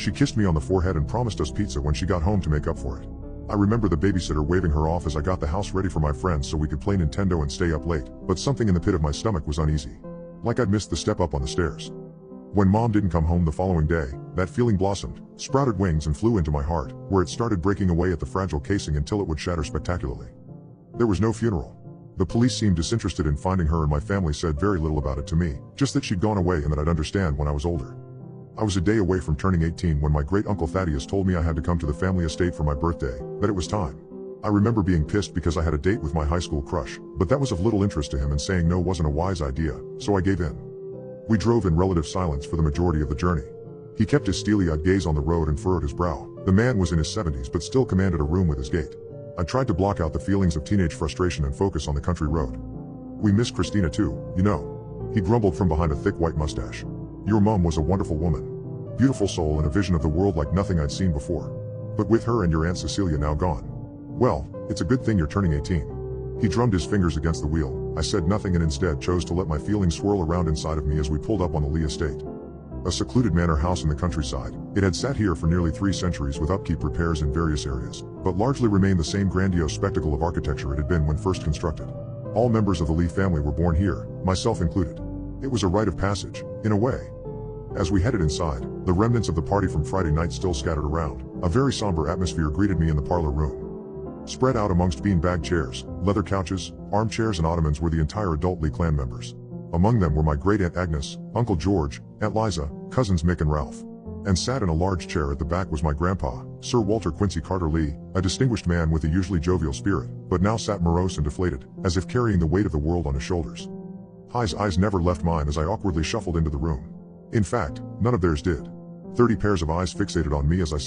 She kissed me on the forehead and promised us pizza when she got home to make up for it. I remember the babysitter waving her off as I got the house ready for my friends so we could play Nintendo and stay up late, but something in the pit of my stomach was uneasy. Like I'd missed the step up on the stairs. When Mom didn't come home the following day, that feeling blossomed, sprouted wings and flew into my heart, where it started breaking away at the fragile casing until it would shatter spectacularly. There was no funeral. The police seemed disinterested in finding her and my family said very little about it to me, just that she'd gone away and that I'd understand when I was older. I was a day away from turning 18 when my great-uncle Thaddeus told me I had to come to the family estate for my birthday, that it was time. I remember being pissed because I had a date with my high school crush, but that was of little interest to him and saying no wasn't a wise idea, so I gave in. We drove in relative silence for the majority of the journey. He kept his steely-eyed gaze on the road and furrowed his brow. The man was in his 70s but still commanded a room with his gait. I tried to block out the feelings of teenage frustration and focus on the country road. We miss Christina too, you know. He grumbled from behind a thick white mustache. Your mom was a wonderful woman. Beautiful soul and a vision of the world like nothing I'd seen before. But with her and your Aunt Cecilia now gone. Well, it's a good thing you're turning 18. He drummed his fingers against the wheel. I said nothing and instead chose to let my feelings swirl around inside of me as we pulled up on the Lee estate. A secluded manor house in the countryside, it had sat here for nearly 3 centuries with upkeep repairs in various areas, but largely remained the same grandiose spectacle of architecture it had been when first constructed. All members of the Lee family were born here, myself included. It was a rite of passage, in a way. As we headed inside, the remnants of the party from Friday night still scattered around. A very somber atmosphere greeted me in the parlor room. Spread out amongst bean-bag chairs, leather couches, armchairs and ottomans were the entire adult Lee clan members. Among them were my great-aunt Agnes, Uncle George, Aunt Liza, cousins Mick and Ralph. And sat in a large chair at the back was my grandpa, Sir Walter Quincy Carter Lee, a distinguished man with a usually jovial spirit, but now sat morose and deflated, as if carrying the weight of the world on his shoulders. Hi's eyes never left mine as I awkwardly shuffled into the room. In fact, none of theirs did. 30 pairs of eyes fixated on me as I